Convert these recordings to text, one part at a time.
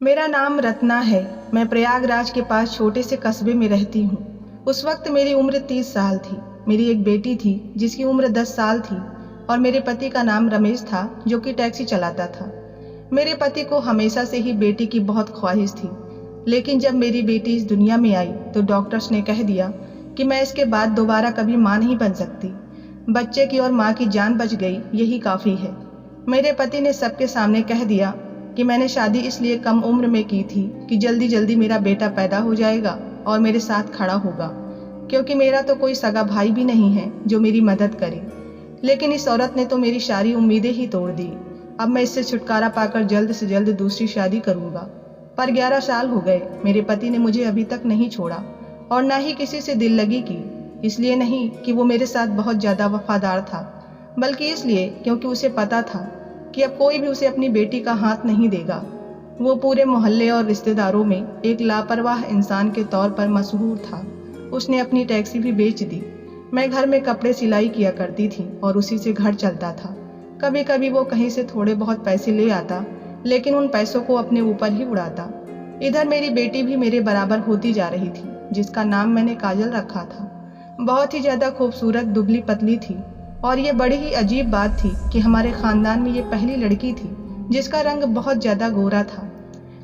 मेरा नाम रत्ना है। मैं प्रयागराज के पास छोटे से कस्बे में रहती हूँ। उस वक्त मेरी उम्र 30 साल थी। मेरी एक बेटी थी जिसकी उम्र 10 साल थी और मेरे पति का नाम रमेश था, जो कि टैक्सी चलाता था। मेरे पति को हमेशा से ही बेटी की बहुत ख्वाहिश थी, लेकिन जब मेरी बेटी इस दुनिया में आई तो डॉक्टर्स ने कह दिया कि मैं इसके बाद दोबारा कभी माँ नहीं बन सकती। बच्चे की और माँ की जान बच गई, यही काफ़ी है। मेरे पति ने सबके सामने कह दिया कि मैंने शादी इसलिए कम उम्र में की थी कि जल्दी जल्दी मेरा बेटा पैदा हो जाएगा और मेरे साथ खड़ा होगा, क्योंकि मेरा तो कोई सगा भाई भी नहीं है जो मेरी मदद करे। लेकिन इस औरत ने तो मेरी सारी उम्मीदें ही तोड़ दी। अब मैं इससे छुटकारा पाकर जल्द से जल्द दूसरी शादी करूंगा। पर 11 साल हो गए, मेरे पति ने मुझे अभी तक नहीं छोड़ा और ना ही किसी से दिल लगी की। इसलिए नहीं कि वो मेरे साथ बहुत ज़्यादा वफादार था, बल्कि इसलिए क्योंकि उसे पता था कि अब कोई भी उसे अपनी बेटी का हाथ नहीं देगा। वो पूरे मोहल्ले और रिश्तेदारों में एक लापरवाह इंसान के तौर पर मशहूर था। उसने अपनी टैक्सी भी बेच दी। मैं घर में कपड़े सिलाई किया करती थी और उसी से घर चलता था। कभी कभी वो कहीं से थोड़े बहुत पैसे ले आता, लेकिन उन पैसों को अपने ऊपर ही उड़ाता। इधर मेरी बेटी भी मेरे बराबर होती जा रही थी, जिसका नाम मैंने काजल रखा था। बहुत ही ज़्यादा खूबसूरत दुबली पतली थी और ये बड़ी ही अजीब बात थी कि हमारे ख़ानदान में ये पहली लड़की थी जिसका रंग बहुत ज़्यादा गोरा था।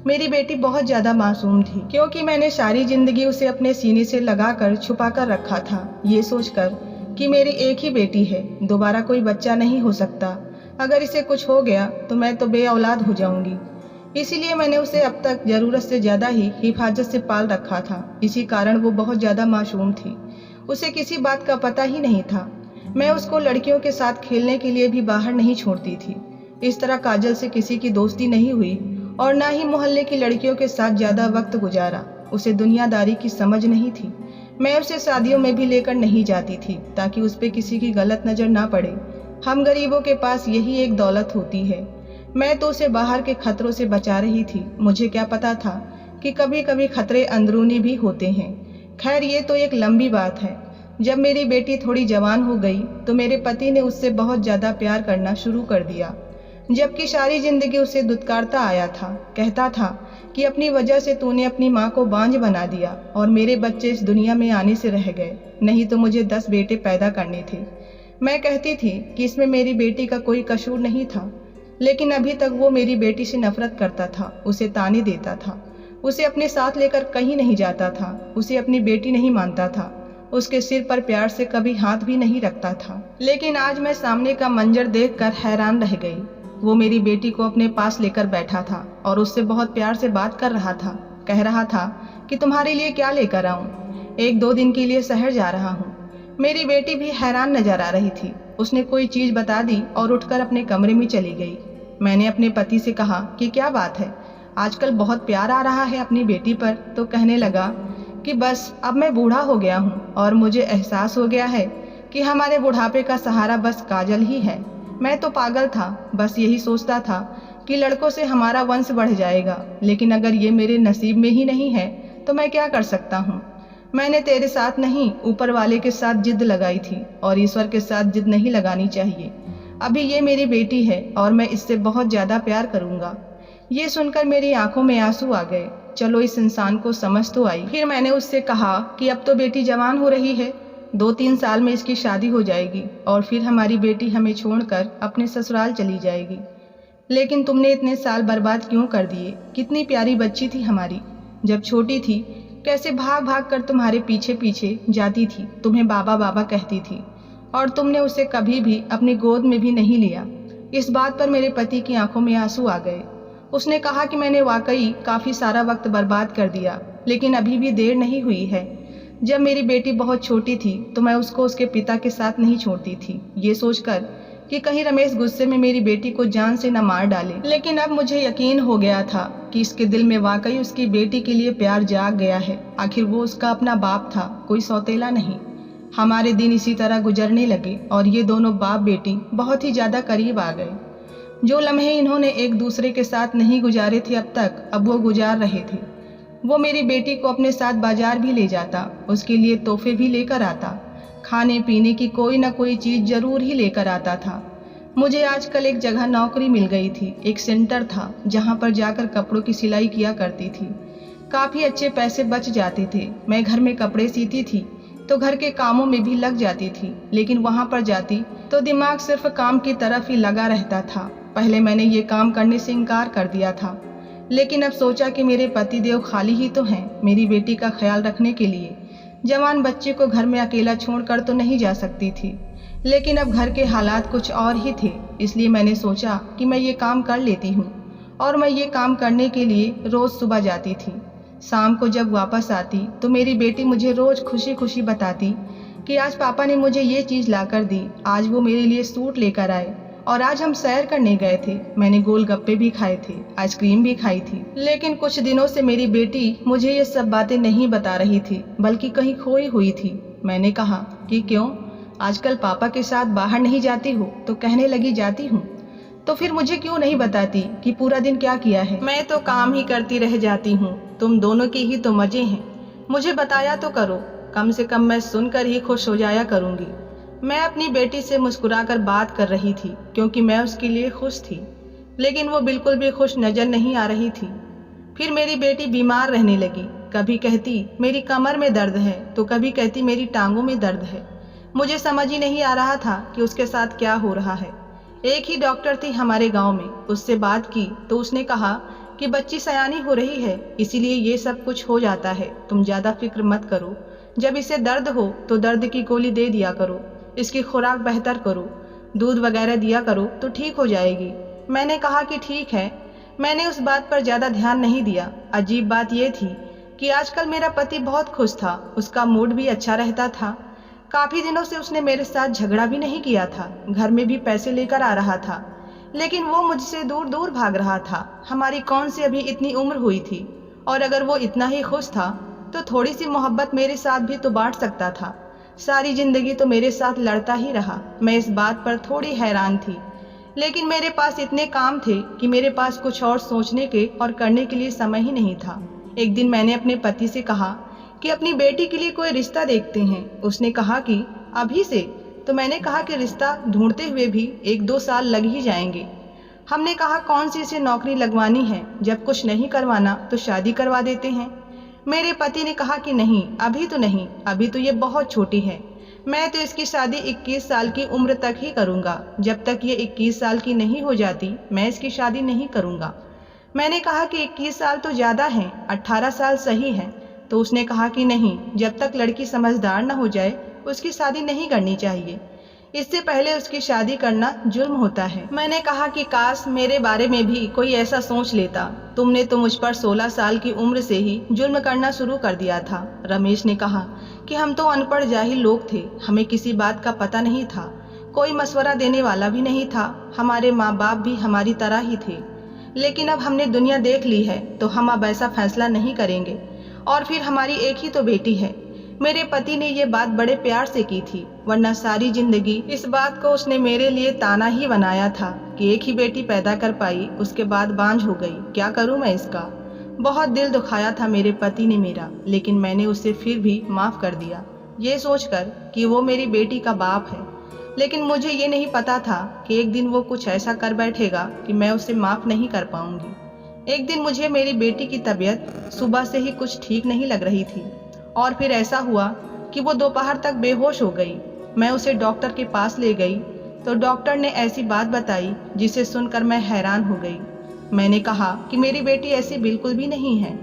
मेरी बेटी बहुत ज़्यादा मासूम थी, क्योंकि मैंने सारी ज़िंदगी उसे अपने सीने से लगाकर छुपा कर रखा था, ये सोचकर कि मेरी एक ही बेटी है, दोबारा कोई बच्चा नहीं हो सकता। अगर इसे कुछ हो गया तो मैं तो बे औलाद हो जाऊंगी। इसीलिए मैंने उसे अब तक ज़रूरत से ज़्यादा ही हिफाजत से पाल रखा था। इसी कारण वो बहुत ज़्यादा मासूम थी। उसे किसी बात का पता ही नहीं था। मैं उसको लड़कियों के साथ खेलने के लिए भी बाहर नहीं छोड़ती थी। इस तरह काजल से किसी की दोस्ती नहीं हुई और ना ही मोहल्ले की लड़कियों के साथ ज़्यादा वक्त गुजारा। उसे दुनियादारी की समझ नहीं थी। मैं उसे शादियों में भी लेकर नहीं जाती थी ताकि उस पर किसी की गलत नज़र ना पड़े। हम गरीबों के पास यही एक दौलत होती है। मैं तो उसे बाहर के खतरों से बचा रही थी। मुझे क्या पता था कि कभी कभी खतरे अंदरूनी भी होते हैं। खैर, ये तो एक लंबी बात है। जब मेरी बेटी थोड़ी जवान हो गई तो मेरे पति ने उससे बहुत ज़्यादा प्यार करना शुरू कर दिया, जबकि सारी ज़िंदगी उसे दुत्कारता आया था। कहता था कि अपनी वजह से तूने अपनी माँ को बांझ बना दिया और मेरे बच्चे इस दुनिया में आने से रह गए, नहीं तो मुझे 10 बेटे पैदा करने थे। मैं कहती थी कि इसमें मेरी बेटी का कोई कसूर नहीं था, लेकिन अभी तक वो मेरी बेटी से नफरत करता था, उसे ताने देता था, उसे अपने साथ लेकर कहीं नहीं जाता था, उसे अपनी बेटी नहीं मानता था, उसके सिर पर प्यार से कभी हाथ भी नहीं रखता था। लेकिन आज मैं सामने का मंजर देखकर हैरान रह गई। वो मेरी बेटी को अपने पास लेकर बैठा था और उससे बहुत प्यार से बात कर रहा था। कह रहा था कि तुम्हारे लिए क्या लेकर आऊं? 1-2 दिन के लिए शहर जा रहा हूं। मेरी बेटी भी हैरान नजर आ रही थी। उसने कोई चीज बता दी और उठकर अपने कमरे में चली गई। मैंने अपने पति से कहा कि क्या बात है, आजकल बहुत प्यार आ रहा है अपनी बेटी पर। तो कहने लगा कि बस अब मैं बूढ़ा हो गया हूँ और मुझे एहसास हो गया है कि हमारे बुढ़ापे का सहारा बस काजल ही है। मैं तो पागल था, बस यही सोचता था कि लड़कों से हमारा वंश बढ़ जाएगा, लेकिन अगर ये मेरे नसीब में ही नहीं है तो मैं क्या कर सकता हूँ। मैंने तेरे साथ नहीं, ऊपर वाले के साथ जिद लगाई थी और ईश्वर के साथ जिद नहीं लगानी चाहिए। अभी ये मेरी बेटी है और मैं इससे बहुत ज़्यादा प्यार करूँगा। ये सुनकर मेरी आंखों में आंसू आ गए। चलो इस इंसान को समझ तो आई। फिर मैंने उससे कहा कि अब तो बेटी जवान हो रही है, 2-3 साल में इसकी शादी हो जाएगी और फिर हमारी बेटी हमें छोड़कर अपने ससुराल चली जाएगी। लेकिन तुमने इतने साल बर्बाद क्यों कर दिए? कितनी प्यारी बच्ची थी हमारी। जब छोटी थी कैसे भाग भाग कर तुम्हारे पीछे पीछे जाती थी, तुम्हें बाबा बाबा कहती थी और तुमने उसे कभी भी अपनी गोद में भी नहीं लिया। इस बात पर मेरे पति की आंखों में आंसू आ गए। उसने कहा कि मैंने वाकई काफ़ी सारा वक्त बर्बाद कर दिया, लेकिन अभी भी देर नहीं हुई है। जब मेरी बेटी बहुत छोटी थी तो मैं उसको उसके पिता के साथ नहीं छोड़ती थी, ये सोचकर कि कहीं रमेश गुस्से में मेरी बेटी को जान से न मार डाले। लेकिन अब मुझे यकीन हो गया था कि इसके दिल में वाकई उसकी बेटी के लिए प्यार जाग गया है। आखिर वो उसका अपना बाप था, कोई सौतेला नहीं। हमारे दिन इसी तरह गुजरने लगे और ये दोनों बाप बेटी बहुत ही ज़्यादा करीब आ गए। जो लम्हे इन्होंने एक दूसरे के साथ नहीं गुजारे थे अब तक, अब वो गुजार रहे थे। वो मेरी बेटी को अपने साथ बाजार भी ले जाता, उसके लिए तोहफे भी लेकर आता, खाने पीने की कोई ना कोई चीज़ जरूर ही लेकर आता था। मुझे आजकल एक जगह नौकरी मिल गई थी। एक सेंटर था जहाँ पर जाकर कपड़ों की सिलाई किया करती थी। काफ़ी अच्छे पैसे बच जाते थे। मैं घर में कपड़े सीती थी तो घर के कामों में भी लग जाती थी, लेकिन वहाँ पर जाती तो दिमाग सिर्फ काम की तरफ ही लगा रहता था। पहले मैंने ये काम करने से इनकार कर दिया था, लेकिन अब सोचा कि मेरे पति देव खाली ही तो हैं मेरी बेटी का ख्याल रखने के लिए। जवान बच्चे को घर में अकेला छोड़कर तो नहीं जा सकती थी, लेकिन अब घर के हालात कुछ और ही थे। इसलिए मैंने सोचा कि मैं ये काम कर लेती हूँ। और मैं ये काम करने के लिए रोज़ सुबह जाती थी। शाम को जब वापस आती तो मेरी बेटी मुझे रोज़ खुशी खुशी बताती कि आज पापा ने मुझे ये चीज़ ला कर दी, आज वो मेरे लिए सूट लेकर आए, और आज हम सैर करने गए थे, मैंने गोलगप्पे भी खाए थे, आइसक्रीम भी खाई थी। लेकिन कुछ दिनों से मेरी बेटी मुझे ये सब बातें नहीं बता रही थी, बल्कि कहीं खोई हुई थी। मैंने कहा कि क्यों, आजकल पापा के साथ बाहर नहीं जाती हो? तो कहने लगी जाती हूँ। तो फिर मुझे क्यों नहीं बताती कि पूरा दिन क्या किया है? मैं तो काम ही करती रह जाती हूँ, तुम दोनों के ही तो मजे हैं। मुझे बताया तो करो, कम से कम मैं सुनकर ही खुश हो जाया करूँगी। मैं अपनी बेटी से मुस्कुराकर बात कर रही थी क्योंकि मैं उसके लिए खुश थी, लेकिन वो बिल्कुल भी खुश नजर नहीं आ रही थी। फिर मेरी बेटी बीमार रहने लगी। कभी कहती मेरी कमर में दर्द है तो कभी कहती मेरी टांगों में दर्द है। मुझे समझ ही नहीं आ रहा था कि उसके साथ क्या हो रहा है। एक ही डॉक्टर थी हमारे गांव में, उससे बात की तो उसने कहा कि बच्ची सयानी हो रही है, इसीलिए ये सब कुछ हो जाता है, तुम ज़्यादा फिक्र मत करो। जब इसे दर्द हो तो दर्द की गोली दे दिया करो, इसकी खुराक बेहतर करो, दूध वगैरह दिया करो तो ठीक हो जाएगी। मैंने कहा कि ठीक है। मैंने उस बात पर ज़्यादा ध्यान नहीं दिया। अजीब बात यह थी कि आजकल मेरा पति बहुत खुश था, उसका मूड भी अच्छा रहता था। काफ़ी दिनों से उसने मेरे साथ झगड़ा भी नहीं किया था, घर में भी पैसे लेकर आ रहा था, लेकिन वो मुझसे दूर दूर भाग रहा था। हमारी कौन सी अभी इतनी उम्र हुई थी, और अगर वो इतना ही खुश था तो थोड़ी सी मोहब्बत मेरे साथ भी तो बांट सकता था। सारी जिंदगी तो मेरे साथ लड़ता ही रहा। मैं इस बात पर थोड़ी हैरान थी, लेकिन मेरे पास इतने काम थे कि मेरे पास कुछ और सोचने के और करने के लिए समय ही नहीं था। एक दिन मैंने अपने पति से कहा कि अपनी बेटी के लिए कोई रिश्ता देखते हैं। उसने कहा कि अभी से? तो मैंने कहा कि रिश्ता ढूंढते हुए भी 1-2 साल लग ही जाएंगे। हमने कहा कौन सी इसे नौकरी लगवानी है, जब कुछ नहीं करवाना तो शादी करवा देते हैं। मेरे पति ने कहा कि नहीं, अभी तो नहीं, अभी तो ये बहुत छोटी है। मैं तो इसकी शादी 21 साल की उम्र तक ही करूँगा। जब तक ये 21 साल की नहीं हो जाती मैं इसकी शादी नहीं करूँगा। मैंने कहा कि 21 साल तो ज़्यादा है, 18 साल सही है। तो उसने कहा कि नहीं, जब तक लड़की समझदार न हो जाए उसकी शादी नहीं करनी चाहिए, इससे पहले उसकी शादी करना जुल्म होता है। मैंने कहा कि काश मेरे बारे में भी कोई ऐसा सोच लेता। तुमने तो मुझ पर 16 साल की उम्र से ही जुल्म करना शुरू कर दिया था। रमेश ने कहा कि हम तो अनपढ़ जाहिल लोग थे, हमें किसी बात का पता नहीं था, कोई मशवरा देने वाला भी नहीं था। हमारे माँ बाप भी हमारी तरह ही थे, लेकिन अब हमने दुनिया देख ली है तो हम अब ऐसा फैसला नहीं करेंगे। और फिर हमारी एक ही तो बेटी है। मेरे पति ने ये बात बड़े प्यार से की थी, वरना सारी जिंदगी इस बात को उसने मेरे लिए ताना ही बनाया था कि एक ही बेटी पैदा कर पाई, उसके बाद बांझ हो गई। क्या करूं मैं इसका? बहुत दिल दुखाया था मेरे पति ने मेरा, लेकिन मैंने उसे फिर भी माफ़ कर दिया, ये सोचकर कि वो मेरी बेटी का बाप है। लेकिन मुझे ये नहीं पता था कि एक दिन वो कुछ ऐसा कर बैठेगा कि मैं उसे माफ़ नहीं कर पाऊंगी। एक दिन मुझे मेरी बेटी की तबीयत सुबह से ही कुछ ठीक नहीं लग रही थी, और फिर ऐसा हुआ कि वो दोपहर तक बेहोश हो गई। मैं उसे डॉक्टर के पास ले गई तो डॉक्टर ने ऐसी बात बताई जिसे सुनकर मैं हैरान हो गई। मैंने कहा कि मेरी बेटी ऐसी बिल्कुल भी नहीं है।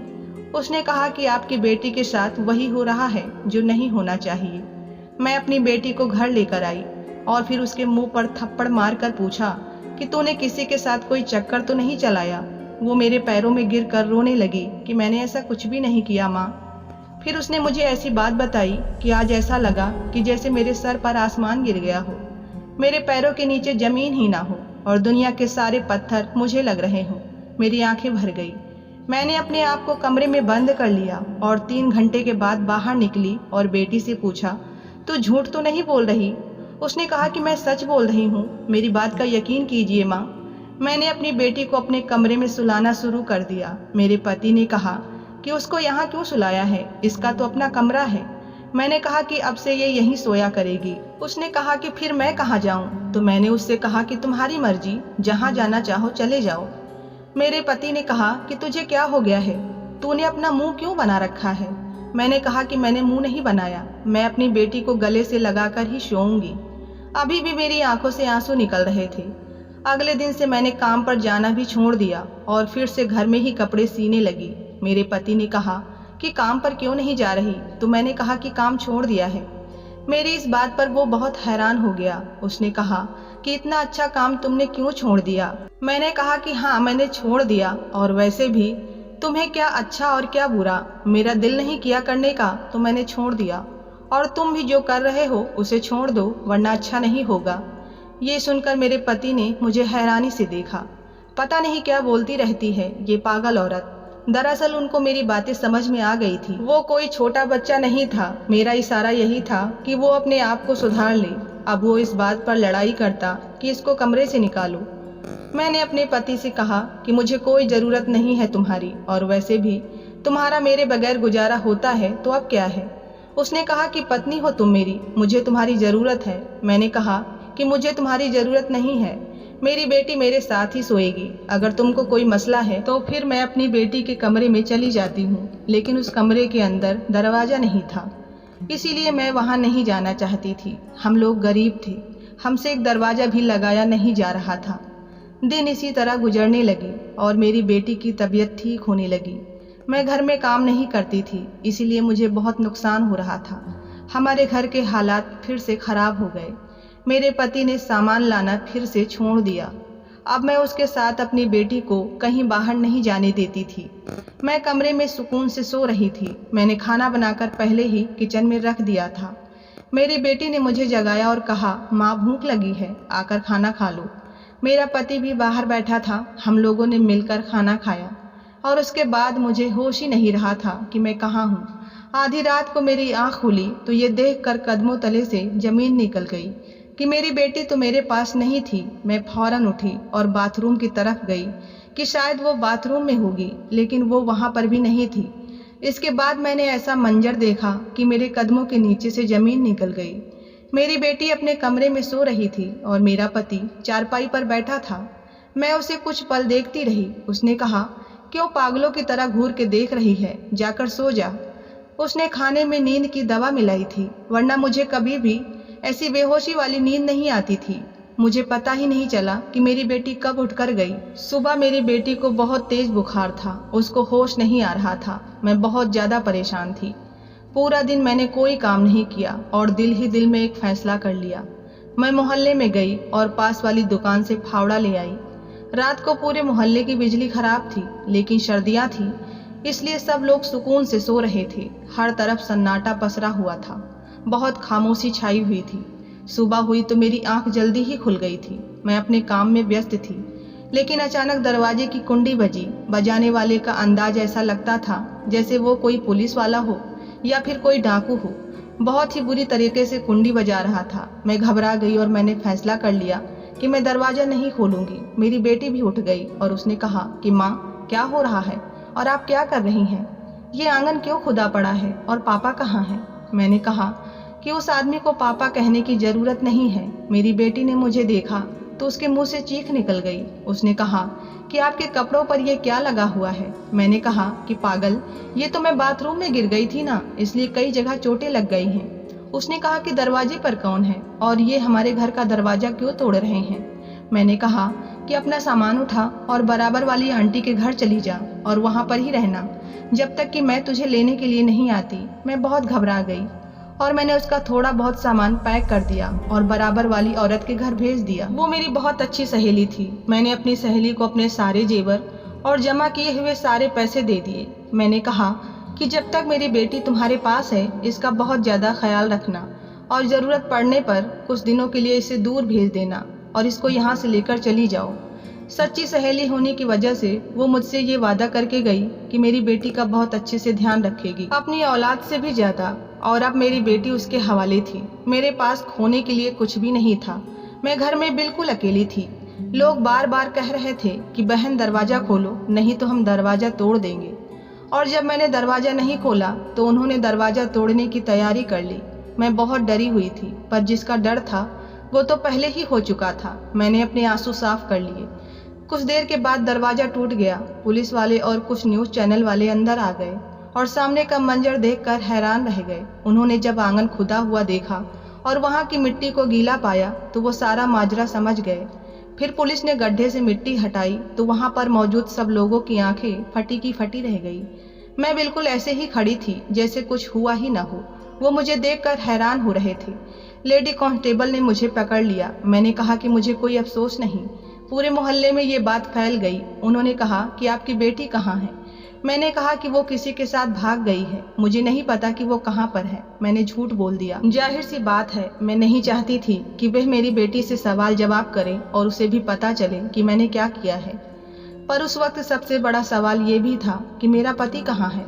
उसने कहा कि आपकी बेटी के साथ वही हो रहा है जो नहीं होना चाहिए। मैं अपनी बेटी को घर लेकर आई और फिर उसके मुंह पर थप्पड़ मारकर पूछा कि तूने किसी के साथ कोई चक्कर तो नहीं चलाया? वो मेरे पैरों में गिरकर रोने लगी कि मैंने ऐसा कुछ भी नहीं किया माँ। फिर उसने मुझे ऐसी बात बताई कि आज ऐसा लगा कि जैसे मेरे सर पर आसमान गिर गया हो, मेरे पैरों के नीचे जमीन ही ना हो और दुनिया के सारे पत्थर मुझे लग रहे हों। मेरी आंखें भर गई। मैंने अपने आप को कमरे में बंद कर लिया और 3 घंटे के बाद बाहर निकली और बेटी से पूछा, तू झूठ तो नहीं बोल रही? उसने कहा कि मैं सच बोल रही हूँ, मेरी बात का यकीन कीजिए माँ। मैंने अपनी बेटी को अपने कमरे में सुलाना शुरू कर दिया। मेरे पति ने कहा कि उसको यहाँ क्यों सुलाया है, इसका तो अपना कमरा है। मैंने कहा कि अब से ये यहीं सोया करेगी। उसने कहा कि फिर मैं कहाँ जाऊँ? तो मैंने उससे कहा कि तुम्हारी मर्जी, जहाँ जाना चाहो चले जाओ। मेरे पति ने कहा कि तुझे क्या हो गया है, तूने अपना मुंह क्यों बना रखा है? मैंने कहा कि मैंने मुंह नहीं बनाया, मैं अपनी बेटी को गले से लगाकर ही सोऊंगी। अभी भी मेरी आंखों से आंसू निकल रहे थे। अगले दिन से मैंने काम पर जाना भी छोड़ दिया और फिर से घर में ही कपड़े सीने लगी। मेरे पति ने कहा कि काम पर क्यों नहीं जा रही? तो मैंने कहा कि काम छोड़ दिया है। मेरी इस बात पर वो बहुत हैरान हो गया। उसने कहा कि इतना अच्छा काम तुमने क्यों छोड़ दिया? मैंने कहा कि हाँ, मैंने छोड़ दिया, और वैसे भी तुम्हें क्या अच्छा और क्या बुरा, मेरा दिल नहीं किया करने का तो मैंने छोड़ दिया, और तुम भी जो कर रहे हो उसे छोड़ दो, वरना अच्छा नहीं होगा। ये सुनकर मेरे पति ने मुझे हैरानी से देखा। पता नहीं क्या बोलती रहती है ये पागल औरत। दरअसल उनको मेरी बातें समझ में आ गई थी। वो कोई छोटा बच्चा नहीं था। मेरा इशारा यही था कि वो अपने आप को सुधार ले। अब वो इस बात पर लड़ाई करता कि इसको कमरे से निकालो। मैंने अपने पति से कहा कि मुझे कोई ज़रूरत नहीं है तुम्हारी, और वैसे भी तुम्हारा मेरे बगैर गुजारा होता है तो अब क्या है। उसने कहा कि पत्नी हो तुम मेरी, मुझे तुम्हारी ज़रूरत है। मैंने कहा कि मुझे तुम्हारी ज़रूरत नहीं है, मेरी बेटी मेरे साथ ही सोएगी। अगर तुमको कोई मसला है तो फिर मैं अपनी बेटी के कमरे में चली जाती हूँ, लेकिन उस कमरे के अंदर दरवाज़ा नहीं था, इसीलिए मैं वहाँ नहीं जाना चाहती थी। हम लोग गरीब थे, हमसे एक दरवाज़ा भी लगाया नहीं जा रहा था। दिन इसी तरह गुजरने लगे और मेरी बेटी की तबीयत ठीक होने लगी। मैं घर में काम नहीं करती थी, इसीलिए मुझे बहुत नुकसान हो रहा था। हमारे घर के हालात फिर से खराब हो गए। मेरे पति ने सामान लाना फिर से छोड़ दिया। अब मैं उसके साथ अपनी बेटी को कहीं बाहर नहीं जाने देती थी। मैं कमरे में सुकून से सो रही थी। मैंने खाना बनाकर पहले ही किचन में रख दिया था। मेरी बेटी ने मुझे जगाया और कहा, माँ भूख लगी है, आकर खाना खा लो। मेरा पति भी बाहर बैठा था। हम लोगों ने मिलकर खाना खाया और उसके बाद मुझे होश ही नहीं रहा था कि मैं कहाँ हूँ। आधी रात को मेरी आँख खुली तो ये देखकर कदमों तले से जमीन निकल गई कि मेरी बेटी तो मेरे पास नहीं थी। मैं फौरन उठी और बाथरूम की तरफ गई कि शायद वो बाथरूम में होगी, लेकिन वो वहाँ पर भी नहीं थी। इसके बाद मैंने ऐसा मंजर देखा कि मेरे कदमों के नीचे से जमीन निकल गई। मेरी बेटी अपने कमरे में सो रही थी और मेरा पति चारपाई पर बैठा था। मैं उसे कुछ पल देखती रही। उसने कहा, क्यों पागलों की तरह घूर के देख रही है, जाकर सो जा। उसने खाने में नींद की दवा मिलाई थी, वरना मुझे कभी भी ऐसी बेहोशी वाली नींद नहीं आती थी। मुझे पता ही नहीं चला कि मेरी बेटी कब उठकर गई। सुबह मेरी बेटी को बहुत तेज बुखार था, उसको होश नहीं आ रहा था। मैं बहुत ज़्यादा परेशान थी। पूरा दिन मैंने कोई काम नहीं किया और दिल ही दिल में एक फैसला कर लिया। मैं मोहल्ले में गई और पास वाली दुकान से फावड़ा ले आई। रात को पूरे मोहल्ले की बिजली खराब थी, लेकिन सर्दियाँ थी, इसलिए सब लोग सुकून से सो रहे थे। हर तरफ सन्नाटा पसरा हुआ था, बहुत खामोशी छाई हुई थी। सुबह हुई तो मेरी आंख जल्दी ही खुल गई थी। मैं अपने काम में व्यस्त थी, लेकिन अचानक दरवाजे की कुंडी बजी। बजाने वाले का अंदाज ऐसा लगता था जैसे वो कोई पुलिस वाला हो या फिर कोई डाकू हो। बहुत ही बुरी तरीके से कुंडी बजा रहा था। मैं घबरा गई और मैंने फैसला कर लिया कि मैं दरवाज़ा नहीं खोलूंगी। मेरी बेटी भी उठ गई और उसने कहा कि माँ, क्या हो रहा है और आप क्या कर रही हैं? ये आंगन क्यों खुदा पड़ा है और पापा कहाँ हैं? मैंने कहा कि उस आदमी को पापा कहने की ज़रूरत नहीं है। मेरी बेटी ने मुझे देखा तो उसके मुंह से चीख निकल गई। उसने कहा कि आपके कपड़ों पर यह क्या लगा हुआ है? मैंने कहा कि पागल, ये तो मैं बाथरूम में गिर गई थी ना, इसलिए कई जगह चोटें लग गई हैं। उसने कहा कि दरवाजे पर कौन है और ये हमारे घर का दरवाज़ा क्यों तोड़ रहे हैं? मैंने कहा कि अपना सामान उठा और बराबर वाली आंटी के घर चली जा और वहाँ पर ही रहना जब तक कि मैं तुझे लेने के लिए नहीं आती। मैं बहुत घबरा गई और मैंने उसका थोड़ा बहुत सामान पैक कर दिया और बराबर वाली औरत के घर भेज दिया। वो मेरी बहुत अच्छी सहेली थी। मैंने अपनी सहेली को अपने सारे जेवर और जमा किए हुए सारे पैसे दे दिए। मैंने कहा कि जब तक मेरी बेटी तुम्हारे पास है, इसका बहुत ज़्यादा ख्याल रखना और ज़रूरत पड़ने पर कुछ दिनों के लिए इसे दूर भेज देना और इसको यहाँ से लेकर चली जाओ। सच्ची सहेली होने की वजह से वो मुझसे ये वादा करके गई कि मेरी बेटी का बहुत अच्छे से ध्यान रखेगी, अपनी औलाद से भी ज़्यादा। और अब मेरी बेटी उसके हवाले थी। मेरे पास खोने के लिए कुछ भी नहीं था। मैं घर में बिल्कुल अकेली थी। लोग बार बार कह रहे थे कि बहन दरवाज़ा खोलो, नहीं तो हम दरवाज़ा तोड़ देंगे। और जब मैंने दरवाज़ा नहीं खोला तो उन्होंने दरवाज़ा तोड़ने की तैयारी कर ली। मैं बहुत डरी हुई थी, पर जिसका डर था वो तो पहले ही हो चुका था। मैंने अपने आंसू साफ कर लिए। कुछ देर के बाद दरवाज़ा टूट गया। पुलिस वाले और कुछ न्यूज़ चैनल वाले अंदर आ गए और सामने का मंजर देखकर हैरान रह गए। उन्होंने जब आंगन खुदा हुआ देखा और वहाँ की मिट्टी को गीला पाया तो वो सारा माजरा समझ गए। फिर पुलिस ने गड्ढे से मिट्टी हटाई तो वहाँ पर मौजूद सब लोगों की आंखें फटी की फटी रह गई। मैं बिल्कुल ऐसे ही खड़ी थी जैसे कुछ हुआ ही न हो। वो मुझे देखकर हैरान हो रहे थे। लेडी कांस्टेबल ने मुझे पकड़ लिया। मैंने कहा कि मुझे कोई अफसोस नहीं। पूरे मोहल्ले में ये बात फैल गई। उन्होंने कहा कि आपकी बेटी कहाँ है। मैंने कहा कि वो किसी के साथ भाग गई है, मुझे नहीं पता कि वो कहाँ पर है। मैंने झूठ बोल दिया। जाहिर सी बात है, मैं नहीं चाहती थी कि वह मेरी बेटी से सवाल जवाब करे और उसे भी पता चले कि मैंने क्या किया है। पर उस वक्त सबसे बड़ा सवाल ये भी था कि मेरा पति कहाँ है।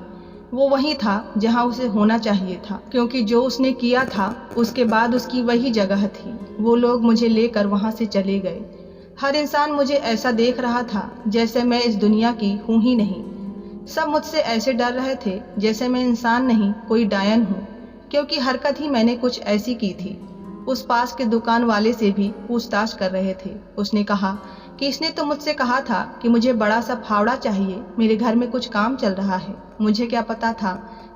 वो वहीं था जहाँ उसे होना चाहिए था, क्योंकि जो उसने किया था उसके बाद उसकी वही जगह थी। वो लोग मुझे लेकर वहाँ से चले गए। हर इंसान मुझे ऐसा देख रहा था जैसे मैं इस दुनिया की हूँ ही नहीं। सब मुझसे ऐसे डर रहे थे जैसे मैं इंसान नहीं कोई डायन हूँ, क्योंकि हरकत ही मैंने कुछ ऐसी की थी। उस पास के दुकान वाले से भी पूछताछ कर रहे थे। उसने कहा कि इसने तो मुझसे कहा था कि मुझे बड़ा सा फावड़ा चाहिए, मेरे घर में कुछ काम चल रहा है। मुझे क्या पता था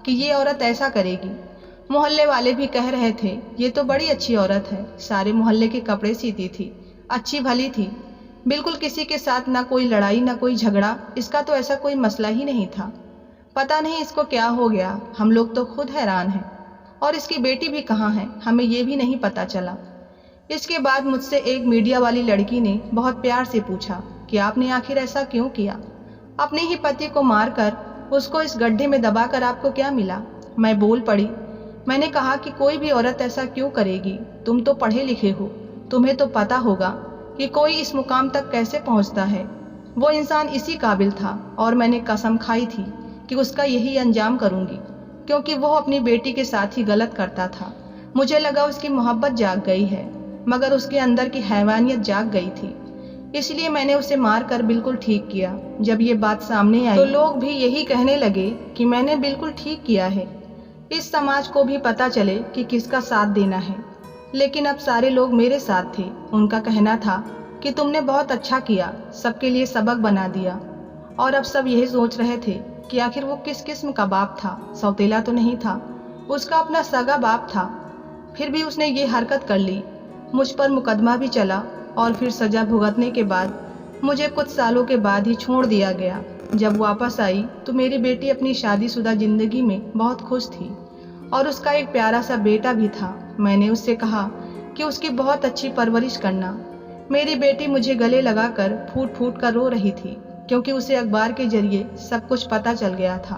कि ये औरत ऐसा करेगी। मोहल्ले वाले भी कह रहे थे ये तो बड़ी अच्छी औरत है, सारे मोहल्ले के कपड़े सीती थी, अच्छी भली थी, बिल्कुल किसी के साथ ना कोई लड़ाई ना कोई झगड़ा, इसका तो ऐसा कोई मसला ही नहीं था। पता नहीं इसको क्या हो गया, हम लोग तो खुद हैरान हैं। और इसकी बेटी भी कहाँ है, हमें ये भी नहीं पता चला। इसके बाद मुझसे एक मीडिया वाली लड़की ने बहुत प्यार से पूछा कि आपने आखिर ऐसा क्यों किया। अपने ही पति को मारकर उसको इस गड्ढे में दबाकर आपको क्या मिला। मैं बोल पड़ी। मैंने कहा कि कोई भी औरत ऐसा क्यों करेगी, तुम तो पढ़े लिखे हो, तुम्हें तो पता होगा कि कोई इस मुकाम तक कैसे पहुंचता है। वो इंसान इसी काबिल था और मैंने कसम खाई थी कि उसका यही अंजाम करूंगी, क्योंकि वो अपनी बेटी के साथ ही गलत करता था। मुझे लगा उसकी मोहब्बत जाग गई है, मगर उसके अंदर की हैवानियत जाग गई थी, इसलिए मैंने उसे मारकर बिल्कुल ठीक किया। जब ये बात सामने आई तो लोग भी यही कहने लगे कि मैंने बिल्कुल ठीक किया है। इस समाज को भी पता चले कि किसका साथ देना है। लेकिन अब सारे लोग मेरे साथ थे। उनका कहना था कि तुमने बहुत अच्छा किया, सबके लिए सबक बना दिया। और अब सब यही सोच रहे थे कि आखिर वो किस किस्म का बाप था, सौतेला तो नहीं था, उसका अपना सगा बाप था। फिर भी उसने ये हरकत कर ली। मुझ पर मुकदमा भी चला और फिर सजा भुगतने के बाद मुझे कुछ सालों के बाद ही छोड़ दिया गया। जब वापस आई तो मेरी बेटी अपनी शादीशुदा जिंदगी में बहुत खुश थी और उसका एक प्यारा सा बेटा भी था। मैंने उससे कहा कि उसकी बहुत अच्छी परवरिश करना। मेरी बेटी मुझे गले लगाकर फूट फूट कर रो रही थी, क्योंकि उसे अखबार के जरिए सब कुछ पता चल गया था।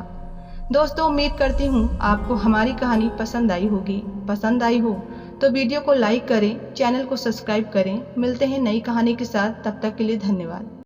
दोस्तों, उम्मीद करती हूँ आपको हमारी कहानी पसंद आई होगी। पसंद आई हो तो वीडियो को लाइक करें, चैनल को सब्सक्राइब करें। मिलते हैं नई कहानी के साथ, तब तक के लिए धन्यवाद।